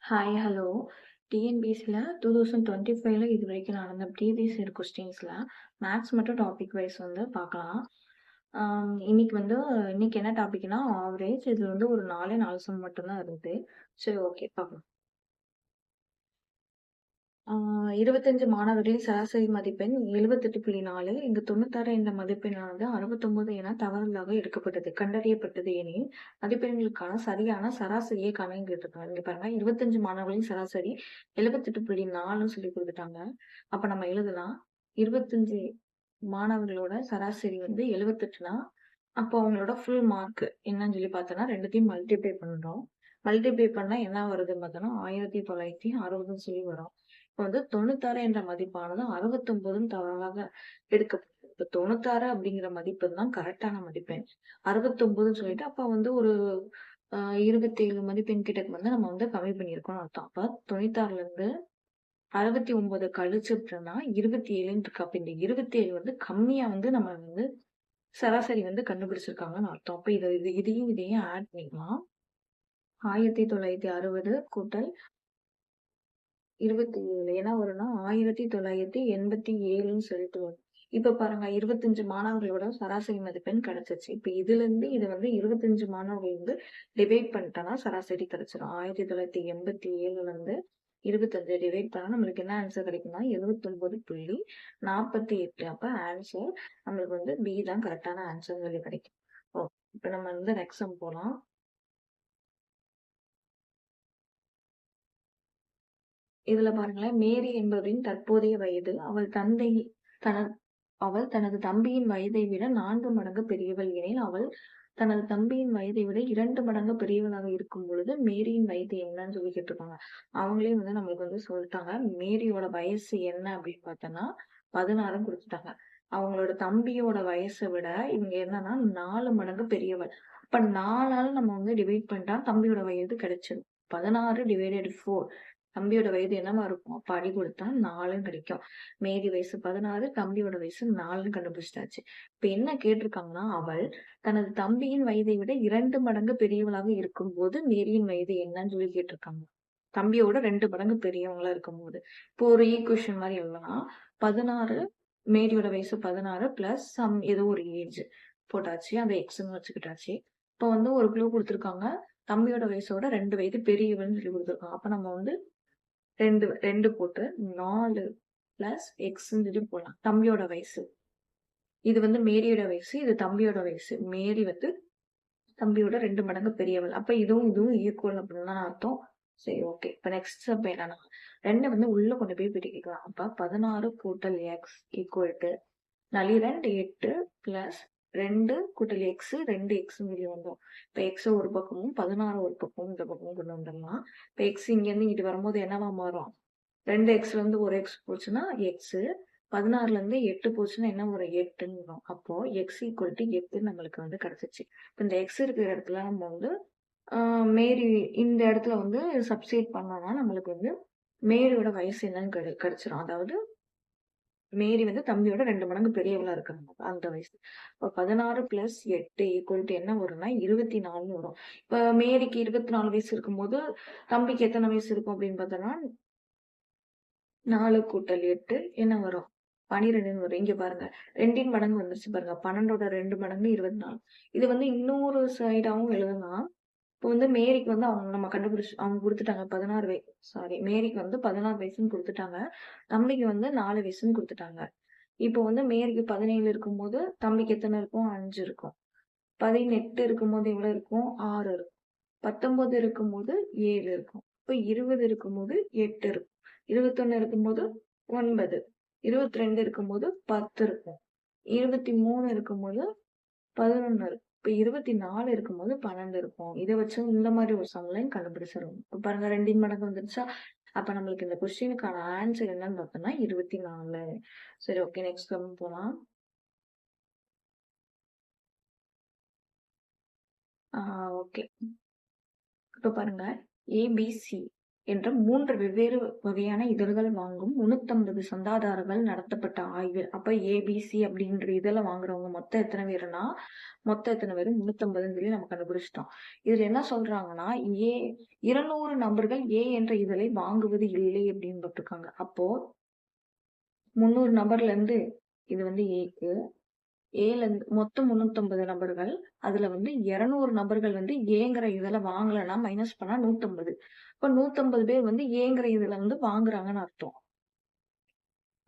Hi, hello. டிஎன்பிஎஸ்சில 2025ல இதுவரைக்கும் நடந்த previous year கொஸ்டின்ஸ்ல maths மட்டும் டாபிக் வைஸ் வந்து பார்க்கலாம். இன்னைக்கு என்ன டாபிக்னா ஆவரேஜ். இதுல வந்து ஒரு 4 சம் மட்டும் தான் இருக்குது. சரி, ஓகே, பார்க்கலாம். 25 மாணவர்களின் சராசரி மதிப்பெண் 78.4. இங்கு 96 என்ற மதிப்பெண்ணானது 69 என தவறுதலாக எடுக்கப்பட்டது. கண்டறியப்பட்டது எனில் மதிப்பெண்களுக்கான சரியான சராசரியை காணன்னு கேட்டிருக்காங்க. இங்க பாருங்க, 25 மாணவர்களின் சராசரி 78.4ன்னு சொல்லி கொடுத்துட்டாங்க. அப்ப நம்ம எழுதலாம். 25 மாணவர்களோட சராசரி வந்து 78னா, அப்போ அவங்களோட ஃபுல் மார்க் என்னன்னு சொல்லி பார்த்தோம்னா, ரெண்டுத்தையும் மல்டிப்ளை பண்றோம். மல்டிப்ளை பண்ணா என்ன வருதுன்னு பார்த்தோம்னா 1960ன்னு சொல்லி வரும். இப்ப வந்து 96 என்ற மதிப்பானது 69ன்னு தவறாக எடுக்கப்பட்டது. இப்ப 96 அப்படிங்கிற மதிப்பு தான் கரெக்டான மதிப்பெண். 69ன்னு சொல்லிட்டு அப்ப வந்து ஒரு 27 மதிப்பெண் கிட்ட வந்து நம்ம வந்து கம்மி பண்ணியிருக்கோம்னு அர்த்தம். அப்ப 96ல இருந்து 69 கழிச்சிட்டோம்னா 27ன்னு இருக்கு. அப்ப இந்த 27 வந்து கம்மியா வந்து நம்ம வந்து சராசரி வந்து கண்டுபிடிச்சிருக்காங்கன்னு அர்த்தம். அப்ப இதையும் ஆட் பண்ணிக்கலாம். 1960 கூட்டல் 27 என்ன வரும்னா 1987ன்னு சொல்லிட்டு வரும். இப்ப பாருங்க, 25 மாணவர்களோட சராசரி மதிப்பெண் கிடைச்சிருச்சு. இப்ப இதுல இருந்து இதை வந்து 25 மாணவர்கள் வந்து டிவைட் பண்ணிட்டோம்னா சராசரி கிடைச்சிடும். 1987ல இருந்து 25 டிவைட் பண்ணா நம்மளுக்கு என்ன ஆன்சர் கிடைக்கும்னா 79.48. அப்ப ஆன்சர் நம்மளுக்கு வந்து பி தான் கரெக்டான ஆன்சர் சொல்லி கிடைக்கும். ஓ, இப்ப நம்ம வந்து நெக்ஸ்ட் சம் போலாம். இதுல பாருங்களேன், மேரி என்பவரின் தற்போதைய வயது அவள் தனது தம்பியின் வயதை விட 4 மடங்கு பெரியவள் எனில், அவள் தனது தம்பியின் வயதை விட 2 மடங்கு பெரியவளாக இருக்கும் பொழுது மேரியின் வயது என்னன்னு சொல்லி கேட்டிருக்காங்க. அவங்களே வந்து நம்மளுக்கு வந்து சொல்லிட்டாங்க. மேரியோட வயசு என்ன அப்படின்னு பார்த்தோம்னா 16 கொடுத்துட்டாங்க. அவங்களோட தம்பியோட வயசை விட இவங்க என்னன்னா 4 மடங்கு பெரியவள். அப்ப 4ஆல நம்ம வந்து டிவைட் பண்ணிட்டா தம்பியோட வயது கிடைச்சிடும். 16 டிவைடட் 4. தம்பியோட வயது என்னவா இருக்கும்? அப்ப அடி கொடுத்தா 4ன்னு கிடைக்கும். மேரி வயசு 16, தம்பியோட வயசு 4ன்னு கண்டுபிடிச்சிட்டாச்சு. இப்ப என்ன கேட்டிருக்காங்கன்னா, அவள் தனது தம்பியின் வயதை விட 2 மடங்கு பெரியவளாக இருக்கும்போது மேரியின் வயது என்னன்னு சொல்லி கேட்டிருக்காங்க. தம்பியோட 2 மடங்கு பெரியவங்களா இருக்கும்போது. இப்போ ஒரு ஈக்குவேஷன் மாதிரி எழுதலாம். 16, மேரியோட வயசு 16 பிளஸ் சம் ஏதோ ஒரு ஏஜ் போட்டாச்சு. அதை எக்ஸ்ன்னு வச்சுக்கிட்டாச்சு. இப்போ வந்து ஒரு க்ளூ கொடுத்துருக்காங்க. தம்பியோட வயசோட 2 வயது பெரியவள்னு சொல்லி கொடுத்துருக்காங்க. அப்ப நம்ம வந்து 2 போட்டு 4 பிளஸ் எக்ஸ்ன்னு சொல்லி போடலாம். தம்பியோட வயசு. இது வந்து மேரியோட வயசு. இது தம்பியோட வயசு. மேரி வந்து தம்பியோட 2 மடங்கு பெரியவள். அப்ப இதுவும் ஈக்குவல் அப்படின்னு தான் அர்த்தம். சரி, ஓகே. இப்ப நெக்ஸ்ட் ஸ்டெப் என்னன்னா, 2 வந்து உள்ள கொண்டு போய் பிரிக்கலாம். அப்ப 16 கூட்டல் எக்ஸ் ஈக்குவல் டு 8 பிளஸ் 2 கூட்டல் எக்ஸ் 2 எக்ஸ்ன்னு சொல்லி வந்தோம். இப்ப எக்ஸ் ஒரு பக்கமும் 16 ஒரு பக்கமும் இந்த பக்கமும் கொண்டு வந்துடலாம். இப்ப எக்ஸ் இங்க இருந்து இங்கிட்டு வரும்போது என்னவா மாறும்? 2 எக்ஸ்ல இருந்து ஒரு எக்ஸ் போச்சுன்னா எக்ஸ். 16ல இருந்து 8 போச்சுன்னா என்ன வரும்? 8ன்னு வரும். அப்போ எக்ஸ் ஈக்குவல் டு 8 நம்மளுக்கு வந்து கிடைச்சிச்சு. இப்ப இந்த எக்ஸ் இருக்கிற இடத்துல நம்ம வந்து மேரி இந்த இடத்துல வந்து சப்ஸ்டிட்யூட் பண்ணோம்னா நம்மளுக்கு வந்து மேரியோட வயசு என்னன்னு கிடைச்சிரும். அதாவது மேரி வந்து தம்பியோட 2 மடங்கு பெரியவளா இருக்காங்க. அந்த வயசு. இப்ப 16 பிளஸ் 8 ஈக்குவல் டு என்ன வரும்னா 24ன்னு வரும். இப்ப மேரிக்கு 24 வயசு இருக்கும்போது தம்பிக்கு எத்தனை வயசு இருக்கும் அப்படின்னு பார்த்தோம்னா 4 கூட்டல் 8 என்ன வரும்? 12ன்னு வரும். இங்க பாருங்க. 2ன் மடங்கு வந்துருச்சு பாருங்க. 12ஓட 2 மடங்கு 24. இது வந்து இன்னொரு சைடாவும் எழுதலாம். இப்போ வந்து மேரிக்கு வந்து அவங்க குடுத்துட்டாங்க 16 மேரிக்கு வந்து 16 வயசுன்னு குடுத்துட்டாங்க. தம்பிக்கு வந்து 4 வயசுன்னு குடுத்துட்டாங்க. இப்போ வந்து மேரிக்கு 17 இருக்கும்போது, தம்பிக்கு எத்தன இருக்கும்? 5 இருக்கும். 18 இருக்கும்போது எவ்வளவு இருக்கும்? 6 இருக்கும். 19 இருக்கும்போது 7 இருக்கும். இப்ப 20 இருக்கும்போது 8 இருக்கும். 21 இருக்கும்போது 9. 22 இருக்கும்போது 10 இருக்கும். 23 இருக்கும்போது 11 இருக்கும். இப்ப 24 இருக்கும்போது 12 இருக்கும். இத வச்சு இந்த மாதிரி ஒரு சம்லைன் கண்டுபிடிச்சிருவோம். இப்ப பாருங்க 2ன் மடங்கு வந்துருச்சா? அப்ப நம்மளுக்கு இந்த கொஸ்டினுக்கான ஆன்சர் என்னன்னு பார்த்தோம்னா 24. சரி, ஓகே. நெக்ஸ்ட் சம் போலாம். ஓகே. இப்ப பாருங்க, ஏபிசி என்ற 3 வெவ்வேறு வகையான இதழ்கள் வாங்கும் 350 சந்தாதாரர்கள் நடத்தப்பட்ட ஆய்வு. அப்ப ஏபிசி அப்படின்ற இதழ வாங்குறவங்க மொத்தம் எத்தனை பேருன்னா, மொத்தம் எத்தனை பேரு 350ன்னு சொல்லி நம்ம கண்டுபிடிச்சிட்டோம். இதுல என்ன சொல்றாங்கன்னா, 200 நபர்கள் என்ற இதழை வாங்குவது இல்லை அப்படின்னு போட்டிருக்காங்க. அப்போ 300 நபர்ல இருந்து இது வந்து ஏக்கு, ஏல இருந்து மொத்தம் 350 நபர்கள். அதுல வந்து 200 நபர்கள் வந்து ஏங்கிற இதழ வாங்கலன்னா மைனஸ் பண்ணா 150. இப்ப 150 பேர் வந்து ஏங்கிற இதுல வந்து வாங்குறாங்கன்னு அர்த்தம்.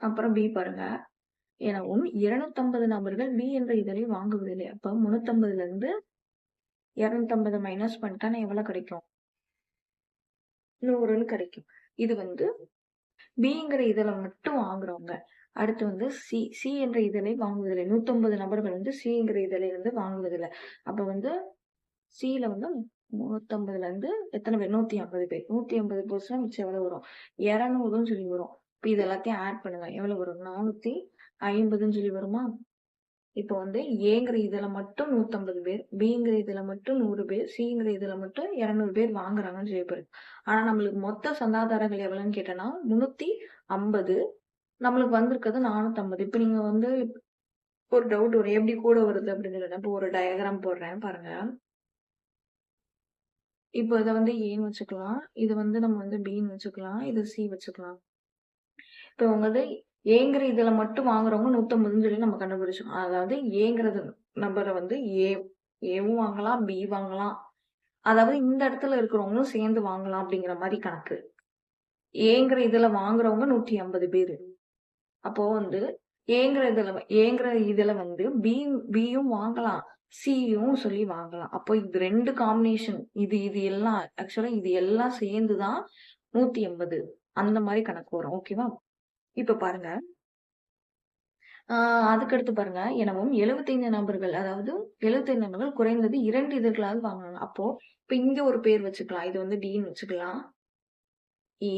அப்புறம் பி பாருங்க. எனவும் 250 நபர்கள் பி என்ற இதழை வாங்குவதில்லை. அப்ப 350ல இருந்து 250 மைனஸ் பண்ணிட்டா எவ்வளவு கிடைக்கும்? 100ன்னு கிடைக்கும். இது வந்து பிங்கிற இதழ மட்டும் வாங்குறவங்க. அடுத்து வந்து சி என்ற இதழை வாங்குவதில்லை. 150 நபர்கள் வந்து சிங்கிற இதழை வந்து வாங்குவதில்லை. அப்ப வந்து சில வந்து 350ல இருந்து எத்தனை பேர்? 150 பேர். 150 போச்சுன்னா மிச்சம் எவ்வளவு வரும்? 200ன்னு சொல்லி வரும். இப்ப இது எல்லாத்தையும் ஆட் பண்ணுங்க. எவ்வளவு வரும்? 450ன்னு சொல்லி வருமா? இப்ப வந்து ஏங்கிற இதுல மட்டும் 150 பேர், பிங்கிற இதுல மட்டும் 100 பேர், சிங்கிற இதுல மட்டும் 200 பேர் வாங்குறாங்கன்னு சொல்லி போயிருக்கு. ஆனா நம்மளுக்கு மொத்த சந்தாதாரர்கள் எவ்வளவுன்னு கேட்டோம்னா 350. நம்மளுக்கு வந்திருக்கிறது 450. இப்ப நீங்க வந்து ஒரு டவுட் வரும். எப்படி கூட வருது அப்படின்னு சொல்லிட்டு இப்ப ஒரு டயக்ராம் போடுறேன் பாருங்க. இப்போ இத வந்து ஏன்னு வச்சுக்கலாம். இது வந்து நம்ம வந்து பின்னு வச்சுக்கலாம். இது சி வச்சுக்கலாம். இப்ப வந்து ஏங்கிற இதுல மட்டும் வாங்குறவங்க 150ன்னு சொல்லி நம்ம கண்டுபிடிச்சோம். அதாவது ஏங்கிறது நபர வந்து ஏவும் வாங்கலாம், பி வாங்கலாம். அதாவது இந்த இடத்துல இருக்கிறவங்களும் சேர்ந்து வாங்கலாம் அப்படிங்கிற மாதிரி கணக்கு. ஏங்கிற இதுல வாங்குறவங்க 150 பேரு. அப்போ வந்து ஏங்கிற இதுல வந்து பியும் வாங்கலாம், சியும் சொல்லி வாங்கலாம். அப்போ இது 2 காம்பினேஷன். இது இது எல்லாம் ஆக்சுவலா இது எல்லாம் சேர்ந்துதான் 180 அந்த மாதிரி கணக்கு வரும். ஓகேவா? இப்ப பாருங்க. அதுக்கடுத்து பாருங்க. எனவும் 75 நபர்கள், அதாவது 75 நபர்கள் குறைந்தது 2 இதழ்களாவது வாங்குனாங்க. அப்போ இப்ப இங்க ஒரு பேர் வச்சுக்கலாம். இது வந்து டின்னு வச்சுக்கலாம். இ,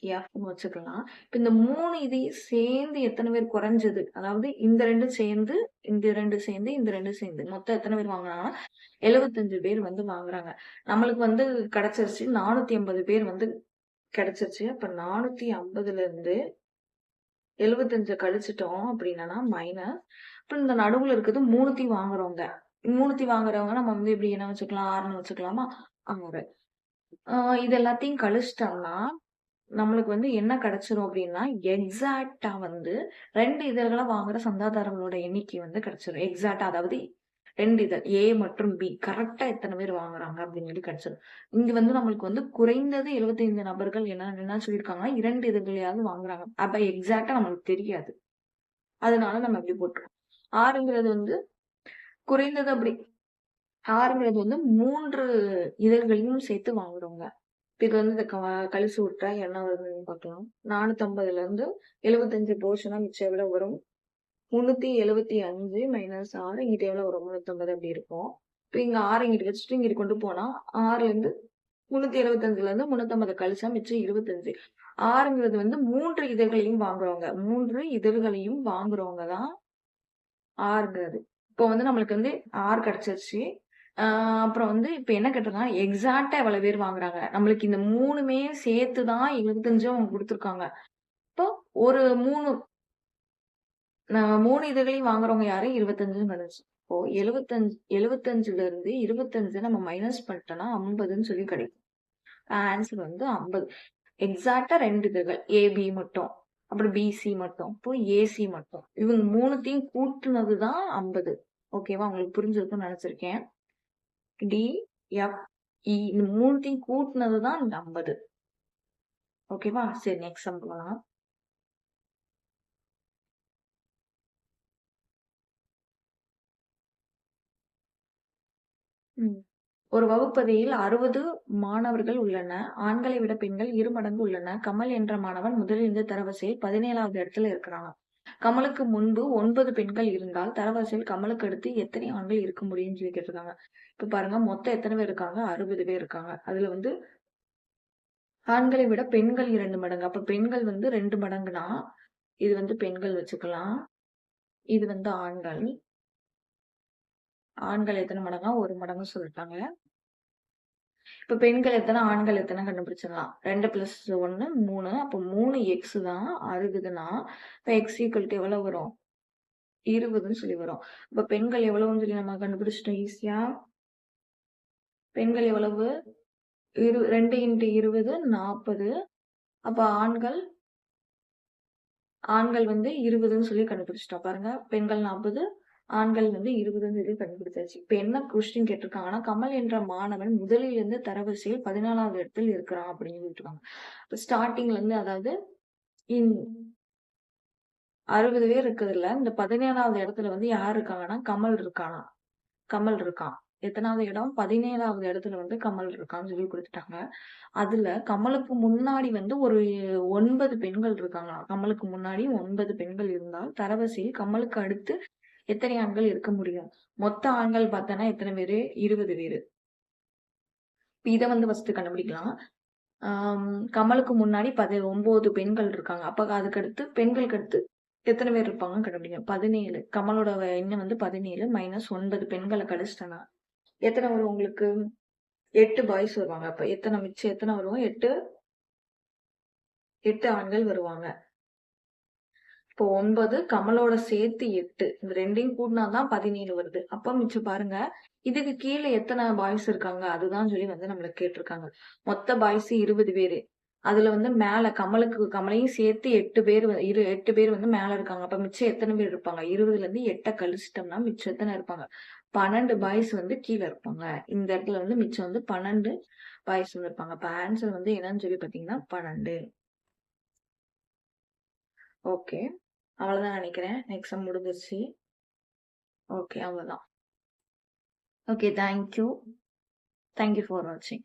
எஃப்ன்னு வச்சுக்கலாம். இப்ப இந்த 3 இதையும் சேர்ந்து எத்தனை பேர் குறைஞ்சது? அதாவது இந்த 2 சேர்ந்து, இந்த 2 சேர்ந்து, இந்த 2 சேர்ந்து மொத்தம் எத்தனை பேர் வாங்குனாங்கன்னா 75 பேர் வந்து வாங்குறாங்க. நம்மளுக்கு வந்து கிடைச்சிருச்சு 450 பேர் வந்து கிடைச்சிருச்சு. அப்ப 450ல இருந்து 75 கழிச்சிட்டோம் அப்படின்னா மைனஸ். அப்புறம் இந்த நடுவுல இருக்கிறது 3த்தையும் வாங்குறவங்க. 3த்தையும் வாங்குறவங்க நம்ம வந்து எப்படி என்ன வச்சுக்கலாம்? 6ன்னு வச்சுக்கலாமா? 6. இது எல்லாத்தையும் கழிச்சிட்டோம்னா நம்மளுக்கு வந்து என்ன கிடைச்சிரும் அப்படின்னா, எக்ஸாக்ட்டா வந்து 2 இதழ்களா வாங்குற சந்தாதாரங்களோட எண்ணிக்கை வந்து கிடைச்சிரும். எக்ஸாக்ட்டா அதாவது 2 இதழ் ஏ மற்றும் பி கரெக்ட்டா எத்தனை பேர் வாங்குறாங்க அப்படின்னு சொல்லி கிடைச்சிரும். இங்க வந்து நம்மளுக்கு வந்து குறைந்தது 75 நபர்கள் என்ன சொல்லியிருக்காங்கன்னா, 2 இதழ்களையாவது வாங்குறாங்க. அப்ப எக்ஸாக்ட்டா நம்மளுக்கு தெரியாது. அதனால நம்ம இப்படி போட்டுருவோம். 6ங்கிறது வந்து குறைந்தது அப்படி 6ங்கிறது வந்து 3 இதழ்களையும் சேர்த்து வாங்குறவங்க. இது வந்து இத கழிச்சு விட்டா என்ன வருதுன்னு பார்க்கலாம். 450ல இருந்து 75 போச்சுன்னா மிச்சம் எவ்வளவு வரும்? 375 மைனஸ் 6 இங்கிட்ட எவ்வளவு வரும்? 350 அப்படி இருக்கும். இப்ப இங்க 6 இங்கிட்டு வச்சுட்டு இங்கிட்டு கொண்டு போனா 6ல இருந்து 375ல இருந்து 350 கழிச்சா மிச்சம் 25. 6ங்கிறது வந்து 3 இதழ்களையும் வாங்குறவங்க. 3 இதழ்களையும் வாங்குறவங்க தான் 6ங்கிறது. இப்போ வந்து நம்மளுக்கு வந்து 6 கிடைச்சிருச்சு. அப்புறம் வந்து இப்ப என்ன கேட்டிருக்காங்கன்னா, எக்ஸாக்ட்டா எவ்வளவு பேர் வாங்குறாங்க? நம்மளுக்கு இந்த 3மே சேர்த்து தான் 75 அவங்க குடுத்துருக்காங்க. இப்போ ஒரு 3 இதழையும் வாங்குறவங்க யாரு? 25ன்னு கிடைச்சு. இப்போ 75ல இருந்து 25 நம்ம மைனஸ் பண்ணிட்டோம்னா 50ன்னு சொல்லி கிடைக்கும். ஆன்சர் வந்து 50. எக்ஸாக்ட்டா 2 இதழ்கள். ஏபி மட்டும். அப்புறம் பிசி மட்டும். இப்போ ஏசி மட்டும். இவங்க 3த்தையும் கூட்டுனது தான் 50. ஓகேவா? உங்களுக்கு புரிஞ்சிருக்கும்னு நினைச்சிருக்கேன். டி, எஃப், இ இந்த 3த்தையும் கூட்டுனது தான் இந்த 50. ஓகேவா? சரி நெக்ஸ்ட் சம் போலாம். ஒரு வகுப்பறையில் 60 மாணவர்கள் உள்ளன. ஆண்களை விட பெண்கள் 2 மடங்கு உள்ளன. கமல் என்ற மாணவன் முதலில் இந்த தரவரிசையில் 17வது இடத்துல இருக்கிறான். கமலுக்கு முன்பு 9 பெண்கள் இருந்தால் தரவரிசையில் கமலுக்கு அடுத்து எத்தனை ஆண்கள் இருக்க முடியும்னு சொல்லி கேட்டிருக்காங்க. இப்ப பாருங்க மொத்தம் எத்தனை பேர் இருக்காங்க? 60 பேர் இருக்காங்க. அதுல வந்து ஆண்களை விட பெண்கள் 2 மடங்கு. அப்ப பெண்கள் வந்து 2 மடங்குனா இது வந்து பெண்கள் வச்சுக்கலாம். இது வந்து ஆண்கள். ஆண்கள் எத்தனை மடங்கா? 1 மடங்கு சொல்லிட்டாங்க. இப்ப பெண்கள் எத்தனை, ஆண்கள் எத்தனை கண்டுபிடிச்சிடலாம். 2 + 1 3. அப்போ 3x தான் அருகுதுன்னா, இப்ப x = எவ்வளவு வரும்? 20ன்னு சொல்லி வரும். இப்ப பெண்கள் எவ்வளவுன்னு சொல்லி நம்ம கண்டுபிடிச்சிட்டோம் ஈஸியா. பெண்கள் எவ்வளவு? 2 × 20 40. அப்ப ஆண்கள் வந்து 20ன்னு சொல்லி கண்டுபிடிச்சிட்டோம். பாருங்க. பெண்கள் 40, ஆண்கள் வந்து 20ன்னு சொல்லி கண்டுபிடிச்சாச்சு. இப்ப என்ன கொஸ்டின் கேட்டிருக்காங்கன்னா, கமல் என்ற மாணவன் முதலில் இருந்து தரவரிசையில் 14வது இடத்தில் இருக்கிறான் அப்படின்னு சொல்லிருக்காங்க. இப்ப ஸ்டார்டிங்ல இருந்து அதாவது இன் 60 பேர் இருக்கிறதுல இந்த 17வது இடத்துல வந்து யார் இருக்காங்கன்னா, கமல் இருக்கானாம். கமல் இருக்கான். எத்தனாவது இடம்? 17வது இடத்துல வந்து கமல் இருக்கான்னு சொல்லி குடுத்துட்டாங்க. அதுல கமலுக்கு முன்னாடி வந்து ஒரு 9 பெண்கள் இருக்காங்களாம். கமலுக்கு முன்னாடி 9 பெண்கள் இருந்தால், தரவரிசையில் கமலுக்கு அடுத்து எத்தனை ஆண்கள் இருக்க முடியும்? மொத்த ஆண்கள் பார்த்தோன்னா எத்தனை பேரு? 20 பேரு. இப்ப இத வந்து ஃபர்ஸ்ட் கண்டுபிடிக்கலாம். கமலுக்கு முன்னாடி 9 பெண்கள் இருக்காங்க. அப்ப அதுக்கு அடுத்து பெண்களுக்கு அடுத்து எத்தனை பேர் இருப்பாங்கன்னு கண்டுபிடிங்க. 17. கமலோட எண்ணம் வந்து 17 - 9 பெண்கள கழிச்சிட்டேன்னா, எத்தனை வரும் உங்களுக்கு? 8 பாய்ஸ் வருவாங்க. அப்ப மிச்சம் எத்தனை வரும்? 8 ஆண்கள் வருவாங்க. இப்போ 9 கமலோட சேர்த்து 8. இந்த 2யும் கூட்டினா தான் 17 வருது. அப்ப மிச்சம் பாருங்க. இதுக்கு கீழ எத்தனை பாய்ஸ் இருக்காங்க? அதுதான் சொல்லி வந்து நம்மள கேட்டிருக்காங்க. மொத்த பாய்ஸ் 20 பேரு. அதுல வந்து மேல கமலையும் சேர்த்து 8 பேர் 8 பேர் வந்து மேல இருக்காங்க. அப்ப மிச்சம் எத்தனை பேர் இருப்பாங்க? 20ல இருந்து 8 கழிச்சிட்டோம்னா மிச்சம் எத்தனை இருப்பாங்க? 12 பாய்ஸ் வந்து கீழ இருப்பாங்க. இந்த இடத்துல வந்து மிச்சம் வந்து 12 பாய்ஸ் வந்து இருப்பாங்க. அப்ப ஆன்சர் வந்து என்னன்னு சொல்லி பார்த்தீங்கன்னா 12. ஓகே. அவ்வளவுதான் நினைக்கிறேன். எக்ஸாம் முடிஞ்சிருச்சு. ஓகே, அவ்வளவுதான். Okay, thank you. Thank you for வாட்சிங்.